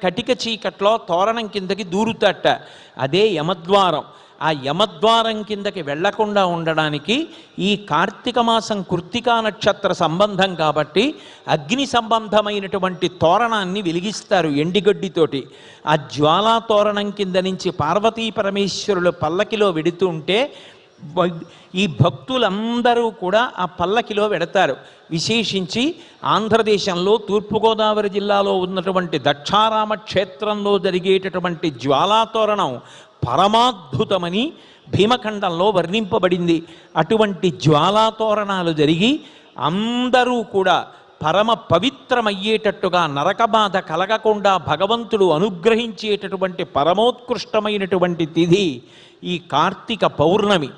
కటిక చీకట్లో తోరణం కిందకి దూరుతట. అదే యమద్వారం. ఆ యమద్వారం కిందకి వెళ్లకుండా ఉండడానికి ఈ కార్తీక మాసం కృత్తికా నక్షత్ర సంబంధం కాబట్టి అగ్ని సంబంధమైనటువంటి తోరణాన్ని వెలిగిస్తారు ఎండిగడ్డితోటి. ఆ జ్వాలా తోరణం కింద నుంచి పార్వతీ పరమేశ్వరులు పల్లకిలో వెడుతుంటే ఈ భక్తులందరూ కూడా ఆ పల్లకిలో వెడతారు. విశేషించి ఆంధ్రదేశంలో తూర్పుగోదావరి జిల్లాలో ఉన్నటువంటి దక్షారామ క్షేత్రంలో జరిగేటటువంటి జ్వాలాతోరణం పరమాద్భుతమని భీమఖండంలో వర్ణింపబడింది. అటువంటి జ్వాలాతోరణాలు జరిగి అందరూ కూడా పరమ పవిత్రమయ్యేటట్టుగా, నరకబాధ కలగకుండా భగవంతుడు అనుగ్రహించేటటువంటి పరమోత్కృష్టమైనటువంటి తిథి ఈ కార్తీక పౌర్ణమి.